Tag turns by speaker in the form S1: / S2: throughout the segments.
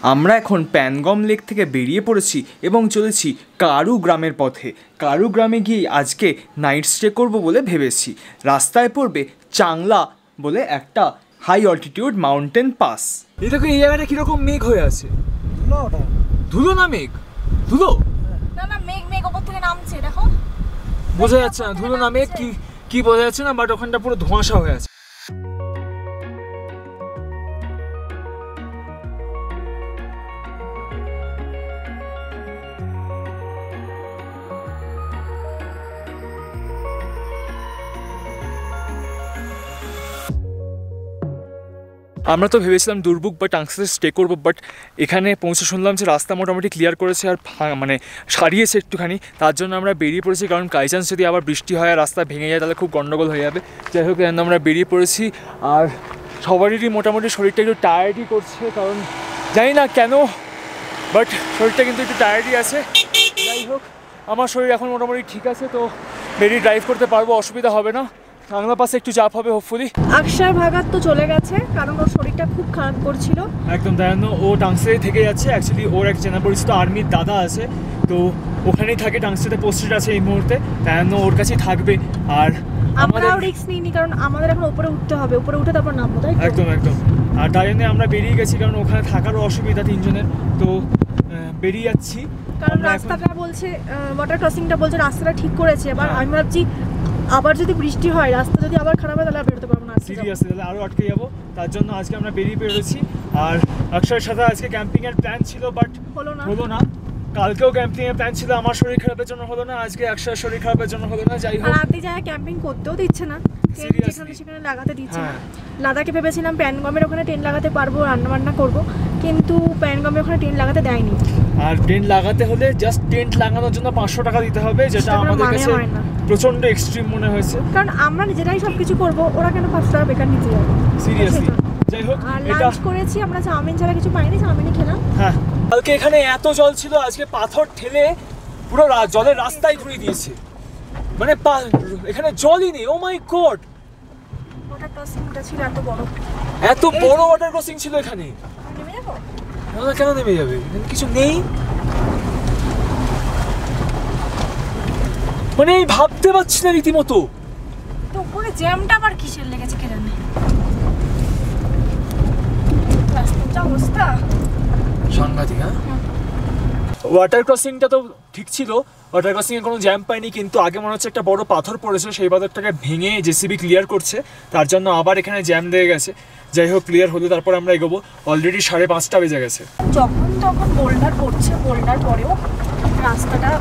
S1: আমরা এখন প্যানগম লেক থেকে বেরিয়ে পড়েছি এবং চলেছি কারু গ্রামের পথে। কারু গ্রামে গিয়ে আজকে নাইট স্টে করবো বলে ভেবেছি। রাস্তায় পড়বে চাংলা বলে একটা হাই অল্টিটিউড মাউন্টেন পাস। এই দেখো এই জায়গাটা কিরকম মেঘ হয়ে আছে। ধুলো না মেঘ? ধুলো
S2: না না, মেঘ মেঘ ওপর থেকে নামছে, দেখো
S1: বোঝা যাচ্ছে না। ধুলো না মেঘ কি বোঝা যাচ্ছে না, বাট ওখানটা পুরো ধোঁয়াশা হয়ে আছে। আমরা তো ভেবেছিলাম দুর্বুক বা টাংসে স্টে করবো, বাট এখানে পৌঁছে শুনলাম যে রাস্তা মোটামুটি ক্লিয়ার করেছে আর মানে সারিয়েছে একটুখানি। তার জন্য আমরা বেরিয়ে পড়েছি, কারণ বাই চান্স যদি আবার বৃষ্টি হয় আর রাস্তা ভেঙে যায় তাহলে খুব গন্ডগোল হয়ে যাবে। যাই হোক আমরা বেরিয়ে পড়েছি। আর সবারই মোটামুটি শরীরটা একটু টায়ার্ডই করছে, কারণ জানি না কেন, বাট শরীরটা কিন্তু একটু টায়ার্ডই আছে। যাই হোক আমার শরীর এখন মোটামুটি ঠিক আছে, তো বেরিয়ে ড্রাইভ করতে পারবো, অসুবিধা হবে না। বাংলা পাশে একটু চাপ হবে হোপফুলি।
S2: অক্ষয় ভাগাত তো চলে গেছে, কারণ ওর শরীরটা খুব খারাপ করছিল।
S1: একদম, তাই জন্য ও টাংসে থেকে যাচ্ছে। অ্যাকচুয়ালি ওর এক চেনা পরিচিত আর্মির দাদা আছে, তো ওখানেই থাকে, টাংসেতে পোস্টেড আছে এই মুহূর্তে, তাই জন্য ওর কাছেই থাকবে। আর
S2: আমরাও রিস্ক নিইনি, কারণ আমাদের এখন উপরে উঠতে হবে, উপরে উঠে তারপর নামবো, তাই তো?
S1: একদম একদম। আর তাই জন্য আমরা বেরিয়ে গেছি, কারণ ওখানে থাকারও অসুবিধা তিনজনের, তো বেরিয়ে যাচ্ছি।
S2: কারণ রাস্তাটা বলছে, ওয়াটার ক্রসিংটা বলছে রাস্তাটা ঠিক করেছে। এবার আমি ভাবছি আবার যদি বৃষ্টি হয়, রাস্তা যদি আবার খারাপ হয়, তাহলে আর বেরোতে পারবো না,
S1: সিরিয়াসলি তাহলে আরও আটকে যাবো। তার জন্য আজকে আমরা বেরিয়ে পেরেছি। আর অক্ষয়ের সাথে আজকে ক্যাম্পিংয়ের প্ল্যান ছিল, বাট হলো না। কালকেও ক্যাম্পিংয়ের প্ল্যান ছিল, আমার শরীর খারাপের জন্য হলো না, আজকে অক্ষয়ের শরীর খারাপের জন্য হলো না। যাই হোক,
S2: রাতে যায় ক্যাম্পিং করতেও দিচ্ছে না, যেখানে সেখানে লাগাতে দিচ্ছে না। লাদাখে ভেবেছিলাম প্যানগমের ওখানে টেন্ট লাগাতে পারবো, রান্নাবান্না করবো, কিন্তু প্যানগমের ওখানে টেন্ট লাগাতে দেয়নি।
S1: আর টেন্ট লাগাতে হলে জাস্ট টেন্ট লাগানোর জন্য 500 টাকা দিতে হবে, যেটা আমাদের কাছে প্রচন্ড এক্সট্রিম মনে হয়েছে।
S2: কারণ আমরা নিজেরাই সবকিছু করবো, ওরা কেন 500 টাকা বেকার নিতে যাবে?
S1: সিরিয়াসলি। যাই হোক,
S2: লাঞ্চ করেছি আমরা, চাউমিন ছাড়া কিছু পাইনি, চাউমিনই খেলাম।
S1: হ্যাঁ, কালকে এখানে এত জল ছিল, আজকে পাথর ঠেলে পুরো জলের রাস্তায় ঘুরিয়ে দিয়েছে। মানে এখানে জলই নেই। ও মাই গড,
S2: ওয়াটার ক্রসিংটা ছিল এত বড়
S1: ওয়াটার ক্রসিং ছিল এখানে।
S2: নেমে যাবো?
S1: না, কেন নেমে যাবে? এখানে কিছু নেই। মানে আমি ভাবতে পারছি না রীতিমতো।
S2: তো উপরে জ্যামটা আবার কিসের লেগেছে কে জানে। রাস্তার অবস্থা
S1: সাংঘাতিক। হ্যাঁ, ওয়াটার ক্রসিংটা তো ঠিক ছিল, ওয়াটার ক্রসিংয়ে কোনো জ্যাম পাইনি, কিন্তু আগে মনে হচ্ছে একটা বড় পাথর পড়েছে, সেই পাথরটাকে ভেঙে জেসিবি ক্লিয়ার করছে, তার জন্য আবার এখানে জ্যাম লেগে গেছে। যাই হোক, ক্লিয়ার হলে তারপর আমরা এগোবো। অলরেডি 5:30 বেজে গেছে।
S2: যখন তখন বোল্ডার পড়ছে, বোল্ডার পরেও রাস্তাটা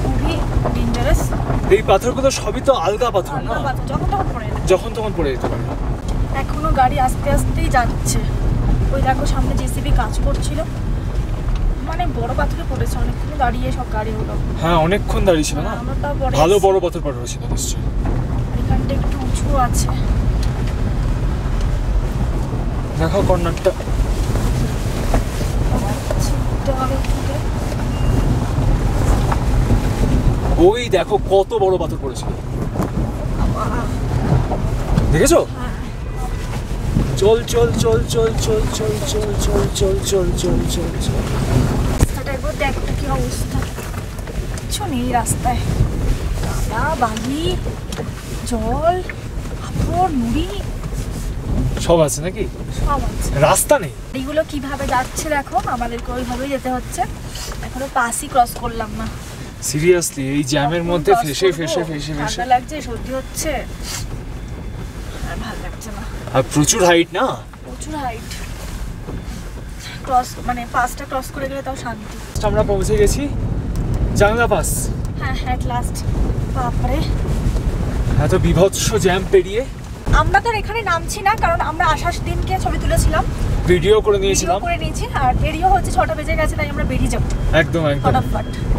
S2: খুবই ডেঞ্জারাস।
S1: এই পাথরগুলো সবই তো আলগা পাথর না, যখন তখন পড়ে যেতে পারে।
S2: এখনো গাড়ি আস্তে আস্তেই যাচ্ছে। ওই দেখো সামনে জেসিবি কাজ করছিল, মানে বড় পাথরে পড়েছে, অনেকক্ষণ দাঁড়িয়ে সব গাড়িগুলো।
S1: হ্যাঁ, অনেকক্ষণ দাঁড়িয়ে ছিল না, ভালো বড় পাথর পড়েছিল নিশ্চয়ই।
S2: এখানটা একটু উঁচু আছে,
S1: দেখো কর্নারটা। ওই দেখো কত বড় পাথর পড়েছিল, দেখেছো? চল চল চল চল চল চল চল চল চল চল চল চল চল।
S2: রাস্তাটা একবার দেখো কি অবস্থা, কিছু নেই রাস্তায়, কাদা বালি জল পাথর নুড়ি
S1: সব আছে নাকি?
S2: সব আছে,
S1: রাস্তা নেই।
S2: এইগুলো কিভাবে যাচ্ছে দেখো, আমাদেরকে ওইভাবেই যেতে হচ্ছে। এখনো পাসই ক্রস করলাম না।
S1: সিরিয়াসলি এই জ্যামের মধ্যে ফেসে
S2: ঠান্ডা লাগছে, সর্দি হচ্ছে, আর ভালো লাগছে না।
S1: আর প্রচুর হাইট না,
S2: প্রচুর হাইট। ক্রস মানে পাসটা ক্রস করে গেলে তাও শান্তি।
S1: আমরা পৌঁছে গেছি জাংলা পাস।
S2: হ্যাঁ, অ্যাট লাস্ট। বাপরে,
S1: এত বিভৎস জ্যাম পেরিয়ে
S2: আমরা তো এখানে নামছি না, কারণ আমরা আসার দিনকে ছবি তুলেছিলাম,
S1: ভিডিও করে নিয়েছি,
S2: আর দেরিও হচ্ছে, 6টা বেজে গেছে, তাই আমরা বেরিয়ে যাবো
S1: একদম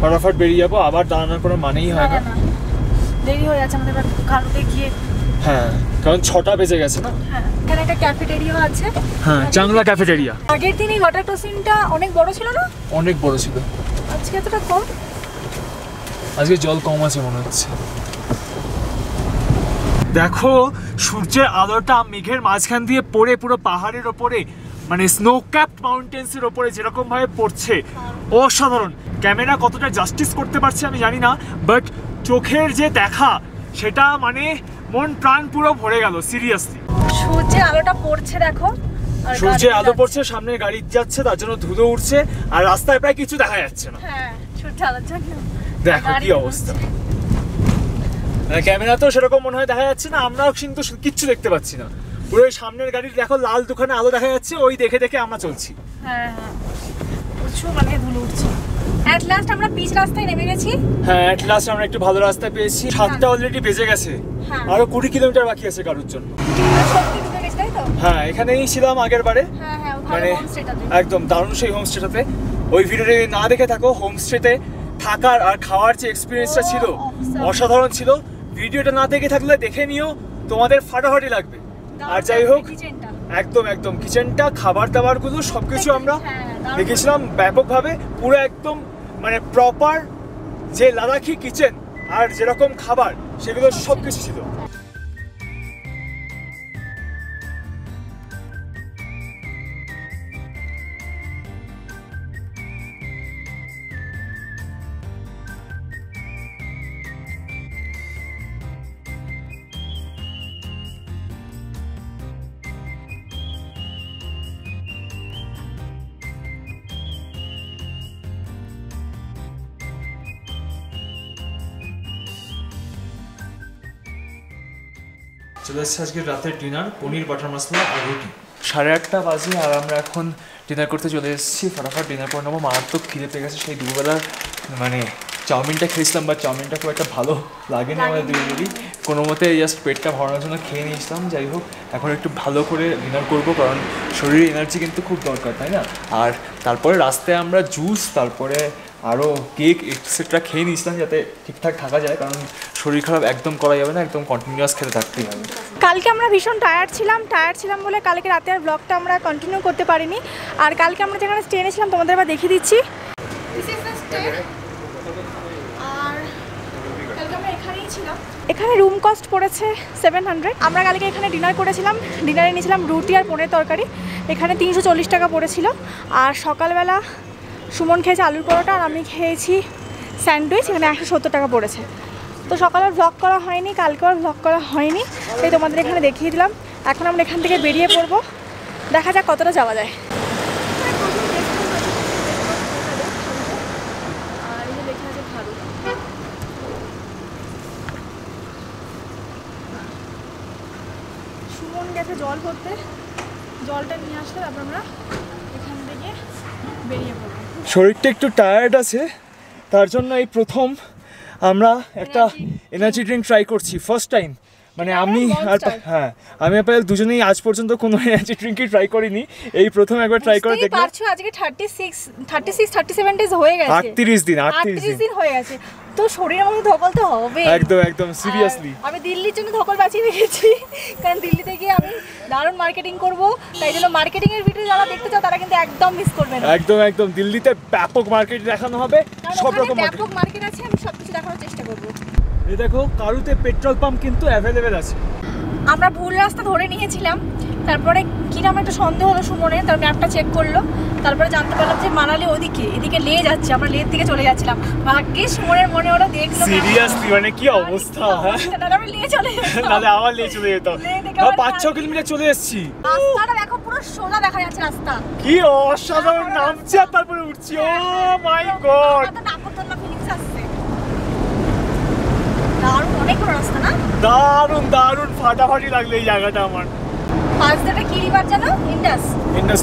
S1: ফটাফট বেরিয়ে যাবো। আবার দাঁড়ানোর কোনো মানেই হয় না,
S2: দেরি হয়ে যাচ্ছে আমাদের কারোতে গিয়ে।
S1: হ্যাঁ, কারণ 6টা বেজে গেছে না।
S2: হ্যাঁ, এখানে একটা ক্যাফেটেরিয়া আছে।
S1: হ্যাঁ, চাংলা ক্যাফেটেরিয়া।
S2: আগের দিন এই ওয়াটার ক্রসিংটা অনেক বড় ছিল না?
S1: অনেক বড় ছিল।
S2: আজকে এতটা কম?
S1: আজকে জল কম আছে মনে হচ্ছে। দেখো সূর্যের আলোটা মেঘের মাঝখান দিয়ে পড়ে পুরো পাহাড়ের ওপরে মানে স্নো ক্যাপড মাউন্টেন্সের ওপরে যেরকম ভাবে পড়ছে অসাধারণ। ক্যামেরা কতটা জাস্টিস করতে পারছে আমি জানি না, বাট চোখের যে দেখা সেটা মানে মন প্রাণ পুরো ভরে গেল সিরিয়াসলি।
S2: সূর্যের আলোটা পড়ছে দেখো,
S1: সূর্যের আলো পড়ছে, সামনে গাড়ি যাচ্ছে তার জন্য ধুলো উঠছে, আর রাস্তায় প্রায় কিছু দেখা যাচ্ছে না।
S2: হ্যাঁ সূর্যের আলোর জন্য
S1: দেখো কি অবস্থা। ক্যামেরা তো সেরকম মনে হয় দেখা যাচ্ছে না, আমরাও কিন্তু কিচ্ছু দেখতে পাচ্ছি না। পুরো সামনের গাড়ির দেখো লাল দুখানে আলো দেখা যাচ্ছে, ওই দেখে দেখে আমরা চলছি।
S2: হ্যাঁ হ্যাঁ প্রচুর মানে ধুলো উঠছে। এট লাস্ট আমরা পিচ রাস্তায় নেমে গেছি।
S1: হ্যাঁ এট লাস্ট আমরা একটু ভালো রাস্তা পেয়েছি। 7টা অলরেডি বেজে গেছে, আরো 20 কিলোমিটার বাকি আছে কারোর জন্য। হ্যাঁ এখানেই ছিলাম আগের বারে, মানে একদম দারুণ সেই হোমস্টেটাতে। ওই ভিডিওতে না দেখে থাকো, হোমস্টেতে থাকার আর খাওয়ার যে এক্সপিরিয়েন্সটা ছিল অসাধারণ ছিল। ভিডিওটা না দেখে থাকলে দেখে নিও, তোমাদের ফাটাফাটি লাগবে। আর যাই হোক একদম একদম কিচেনটা, খাবার দাবার গুলো সবকিছু আমরা দেখেছিলাম ব্যাপকভাবে, পুরো একদম মানে প্রপার যে লাদাখি কিচেন আর যেরকম খাবার সেগুলো সবকিছু ছিল। চলে এসেছে আজকে রাতের ডিনার, পনির বাটার মশলা আর রুটি। 8:30 বাজে আর আমরা এখন ডিনার করতে চলে এসেছি। ফটাফট ডিনার করে নেবো, মারাত্মক খিদে পেয়ে গেছে। সেই দুপুরবেলা মানে চাউমিনটা খেয়েছিলাম, বা চাউমিনটা খুব একটা ভালো লাগেনি আমাদের দুজনেরই। কোনো মতে জাস্ট পেটটা ভরানোর জন্য খেয়ে নিয়েছিলাম। যাই হোক এখন একটু ভালো করে ডিনার করবো, কারণ শরীরে এনার্জি কিন্তু খুব দরকার, তাই না? আর তারপরে রাস্তায় আমরা জুস, তারপরে আরও কেক এক্সেট্রা খেয়ে নিয়েছিলাম যাতে ঠিকঠাক থাকা যায়, কারণ শরীর খারাপ একদম করা যাবে না, একদম কন্টিনিউয়াস খেতে থাকতেই হবে।
S2: কালকে আমরা ভীষণ টায়ার্ড ছিলাম বলে কালকে রাতে আর ব্লগটা আমরা কন্টিনিউ করতে পারিনি। আর কালকে আমরা যেখানে স্টে ছিলাম তোমাদের আবার দেখিয়ে দিচ্ছি। আর কালকে আমরা এখানেই ছিলাম। এখানে রুম কস্ট পড়েছে 700। আমরা কালকে এখানে ডিনার করেছিলাম, ডিনারে নিয়েছিলাম রুটি আর পনির তরকারি, এখানে 340 টাকা পড়েছিল। আর সকালবেলা সুমন খেয়েছে আলুর পরোটা আর আমি খেয়েছি স্যান্ডউইচ, এখানে 170 টাকা পড়েছে। তো সকালে ভ্লগ করা হয়নি, কালকে আর ভ্লগ করা হয়নি, তাই তোমাদের এখানে দেখিয়ে দিলাম। এখন আমরা এখান থেকে বেরিয়ে পড়বো, দেখা যাক কতটা যাওয়া যায়। আর এই যে লেখা আছে ভারু। সুমন গেছে জল ভরতে, জলটা নিয়ে আসলে তারপর আমরা এখান থেকে বেরিয়ে পড়বো।
S1: শরীরটা একটু টায়ার্ড আছে, তার জন্য এই প্রথম আমরা একটা এনার্জি ড্রিঙ্ক ট্রাই করছি, ফার্স্ট টাইম। মানে আমি আর হ্যাঁ আমি আর পায়েল দুজনেই আজ পর্যন্ত কোনো এনার্জি ড্রিঙ্কই ট্রাই করিনি, এই প্রথম একবার ট্রাই করে দেখলাম।
S2: পারছো আজকে 37 ডেজ হয়ে গেছে,
S1: 38 দিন
S2: হয়ে গেছে। তো শরীরের মধ্যে ধকল তো হবে,
S1: একদম একদম সিরিয়াসলি।
S2: আমি দিল্লির জন্য ধকল বাঁচিয়ে রেখেছি, কারণ দিল্লিতে গিয়ে আমি দারুণ মার্কেটিং করব, তাই জন্য মার্কেটিং এর ভিডিও যারা দেখতে চাও তারা কিন্তু একদম মিস করবে না।
S1: একদম একদম দিল্লিতে ব্যাপক মার্কেট দেখানো হবে, সব রকম
S2: ব্যাপক মার্কেট আছে, আমি সবকিছু দেখানোর চেষ্টা করব।
S1: এই দেখো কারুতে পেট্রোল পাম্প কিন্তু অ্যাভেলেবেল আছে।
S2: আমরা ভুল রাস্তা ধরে নিয়েছিলাম, তারপরে কিরকম একটা সন্দেহ হলো সুমনের, তার ম্যাপটা চেক করলো, তারপরে জানতে পারলাম যে মানালি ওদিকে, এদিকে লে যাচ্ছে, আমরা লের দিকে চলে যাচ্ছিলাম। ভাগ্যে সুমনের মনে ওরা দেখলো,
S1: সিরিয়াসলি মানে কি অবস্থা, হ্যাঁ
S2: আমি লে চলে যেতাম,
S1: নালে আবার লে চলে যেত। 5-6 কিলোমিটার চলে এসেছি,
S2: রাস্তাটা দেখো পুরো সোজা দেখা যাচ্ছে রাস্তা,
S1: কি অসাধারণ নামছি আর তারপরে উঠছি। ও মাই গড,
S2: কত নাকতলা ফিলিংস আসছে, দারুণ অনেক বড় রাস্তা না,
S1: দারুণ দারুণ ফাটাফাটি লাগলো এই জায়গাটা আমার।
S2: পাঁচদাটা কি রিভার জানো? ইন্ডাস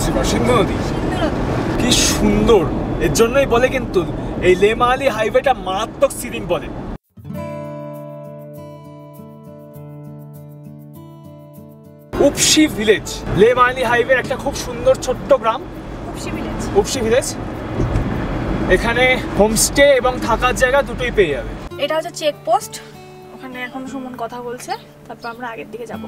S2: রিভার, সিন্ধু নদী।
S1: কি সুন্দর, এর জন্যই বলে কিন্তু এই লে মানালি হাইওয়েটা মারাত্মক সিরিং বলে। উপসি ভিলেজ, লে মানালি হাইওয়ের একটা খুব সুন্দর ছোট্ট গ্রাম উপসি ভিলেজ। এখানে হোমস্টে এবং থাকার জায়গা দুটোই পেয়ে যাবে।
S2: এটা হচ্ছে চেকপোস্ট, ওখানে এখন সুমন কথা বলছে, তারপর আমরা আগের দিকে যাব।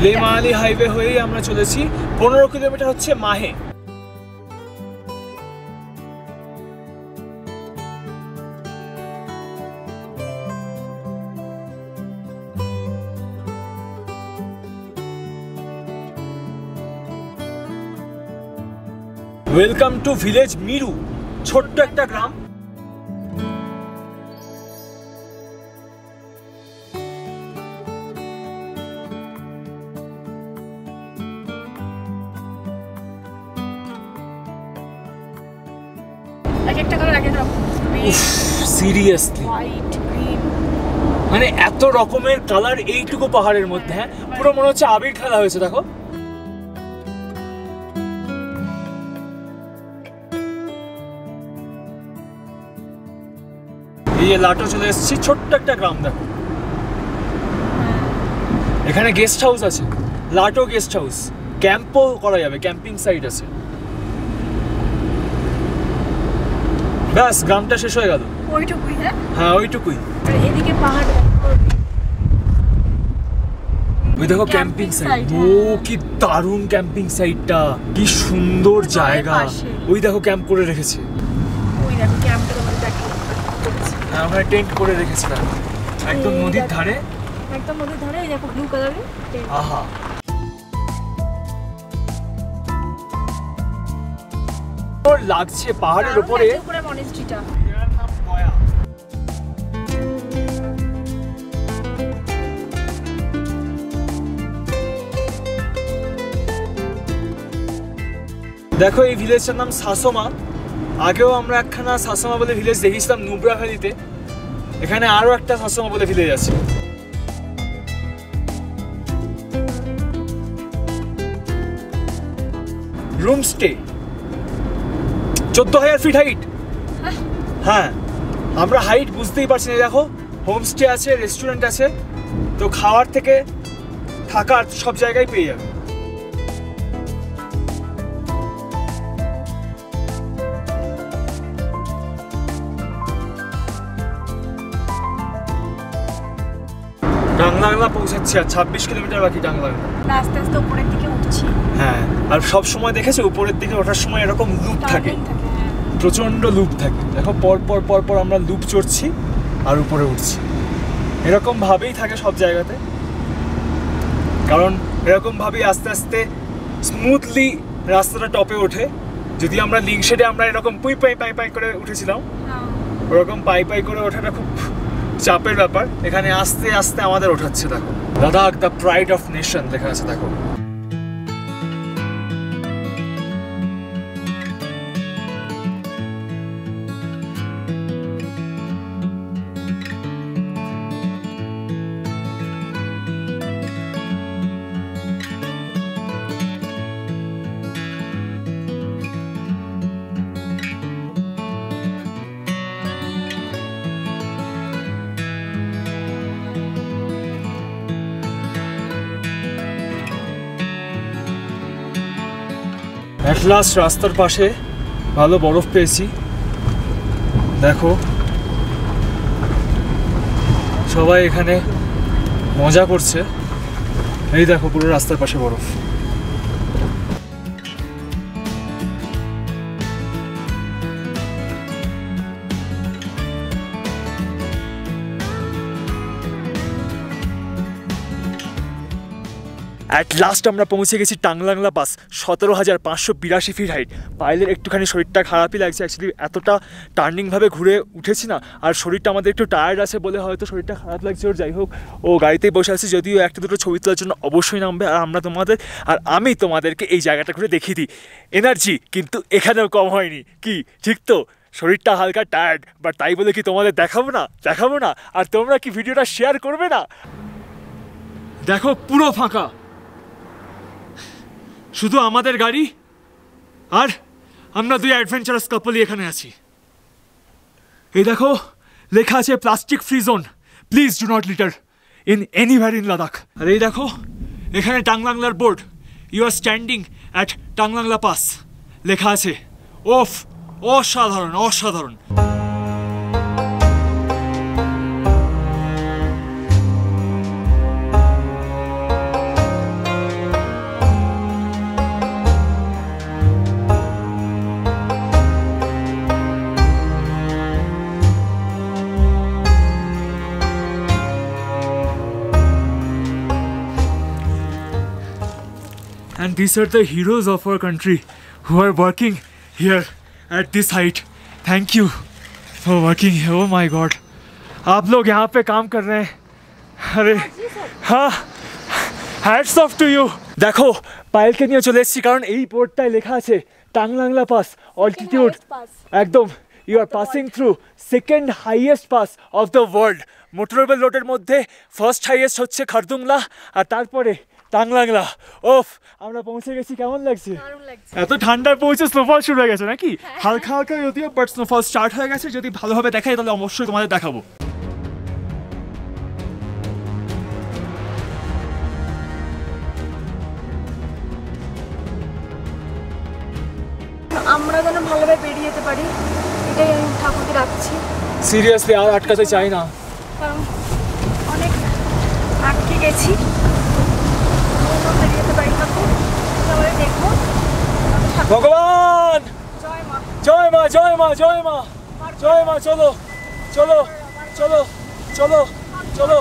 S1: লে মানালি হাইওয়ে হয়েই আমরা চলেছি। 15 কিলোমিটার হচ্ছে মাহে। ওয়েলকাম টু ভিলেজ মিরু, ছোট্ট একটা গ্রাম। সিরিয়াসলি মানে এত রকমের কালার এইটুকু পাহাড়ের মধ্যে, হ্যাঁ পুরো মনে হচ্ছে আবির খেলা হয়েছে। দেখো এই লাটো চলে এসেছি, ছোট্ট একটা গ্রাম। দেখো এখানে গেস্ট হাউস আছে, লাটো গেস্ট হাউস, ক্যাম্পও করা যাবে, ক্যাম্পিং সাইট আছে। ব্যাস গ্রামটা শেষ হয়ে গেল,
S2: ওইটুকুই।
S1: হ্যাঁ ওইটুকুই।
S2: এদিকে পাহাড়,
S1: ওই দেখো ক্যাম্পিং সাইট। ও কি দারুণ ক্যাম্পিং সাইটটা, কি সুন্দর জায়গা। ওই দেখো ক্যাম্প করে রেখেছে,
S2: ওই দেখো ক্যাম্পটা তোমাদের দেখাবো।
S1: হ্যাঁ আমরা টেন্ট করে রেখেছি একদম নদীর ধারে,
S2: একদম নদীর ধারে। এই দেখো ব্লু কালারের টেন্ট।
S1: আহা ওর লাগছে পাহাড়ের উপরে
S2: মনেস্ট্রিটা।
S1: এর নাম গয়া। দেখো এই ভিলেজটার নাম সাসমা। আগেও আমরা একখানা সাসমা বলে ভিলেজ দেখেছিলাম নুব্রা ভ্যালিতে, এখানে আরো একটা সাসমা বলে ভিলেজ আছে। Room stay 14,000 feet height. হ্যাঁ আমরা হাইট বুঝতেই পারছি না। দেখো হোমস্টে আছে, রেস্টুরেন্ট আছে, তো খাওয়ার থেকে থাকার সব জায়গায় পেয়ে যাবে। টাংলাংলা পৌঁছাচ্ছি, আর 26 কিলোমিটার বাকি টাংলাংলা।
S2: আস্তে আস্তে উপরের দিকে উঠছি।
S1: হ্যাঁ আর সব সময় দেখেছো উপরের দিকে ওঠার সময় এরকম লুপ থাকে, প্রচন্ড লুপ থাকে। দেখো পর পর পর পর আমরা লুপ চড়ছি আর উপরে উঠছি। এরকম ভাবেই থাকে সব জায়গাতে, কারণ এরকম ভাবেই আস্তে আস্তে স্মুথলি রাস্তাটা টপে ওঠে। যদি আমরা লিঙ্ক শেডে আমরা এরকম পুই পাই পাই পাই করে উঠেছিলাম, ওরকম পাই পাই করে ওঠাটা খুব চাপের ব্যাপার। এখানে আস্তে আস্তে আমাদের ওঠাচ্ছে। দেখো Ladakh the pride of nation লেখা আছে। দেখো এট লাস্ট রাস্তার পাশে ভালো বরফ পেয়েছি। দেখো সবাই এখানে মজা করছে। এই দেখো পুরো রাস্তার পাশে বরফ। অ্যাট লাস্ট আমরা পৌঁছে গেছি টাংলাংলা পাস, 17,582 ফিট হাইট। পায়েলের একটুখানি শরীরটা খারাপই লাগছে, অ্যাকচুয়ালি এতটা টার্নিংভাবে ঘুরে উঠেছি না, আর শরীরটা আমাদের একটু টায়ার্ড আছে বলে হয়তো শরীরটা খারাপ লাগছে ওর। যাই হোক ও গাড়িতেই বসে আছে, যদিও একটা দুটো ছবি তোলার জন্য অবশ্যই নামবে। আর আমি তোমাদেরকে এই জায়গাটা ঘুরে দেখিয়ে দিই। এনার্জি কিন্তু এখানেও কম হয়নি, কি ঠিক তো? শরীরটা হালকা টায়ার্ড, বাট তাই বলে কি তোমাদের দেখাবো না? আর তোমরা কি ভিডিওটা শেয়ার করবে না? দেখো পুরো ফাঁকা, শুধু আমাদের গাড়ি আর আমরা দুই অ্যাডভেঞ্চারাস কাপলই এখানে আছি। এই দেখো লেখা আছে plastic free zone, please do not litter in anywhere in Ladakh. আর এই দেখো এখানে টাংলাংলার board, you are standing at Tanglang La pass লেখা আছে। ওফ, অসাধারণ। And these are the heroes of our country who are working here at this height. Thank you for working here. Oh my God. आप लोग यहाँ पे काम कर रहे हैं. अरे हाँ, hats off to you. দেখো পায়েলকে নিয়ে চলে এসেছি কারণ এই বোর্ডটায় লেখা আছে টাংলাংলা পাস অল্টিটিউড একদম you are passing through second highest pass of the world. Motorable রোডের মধ্যে ফার্স্ট হাইয়েস্ট হচ্ছে খারদুংলা আর তারপরে টাংলাংলা. ওফ, আমরা পৌঁছে গেছি. কেমন লাগছে? এত ঠান্ডায় পৌঁছে স্নোফল শুরু হয়ে গেছে নাকি? হালকা হালকা যদিও, বাট স্নোফল স্টার্ট হয়ে গেছে. যদি ভালোভাবে দেখাই তাহলে অবশ্যই তোমাদের দেখাবো.
S2: আমরা যেন ভালোভাবে বেরিয়ে যেতে পারি, এটাই আমি ঠাকুরকে রাখছি.
S1: সিরিয়াসলি আর আটকাতে চাই না,
S2: কারণ অনেক আটকে গেছি. বেরিয়ে যেতে পারি ঠাকুর, সবাই দেখবো.
S1: ভগবান
S2: জয় মা,
S1: জয় মা, জয় মা, জয় মা, জয় মা. চলো চলো চলো চলো চলো.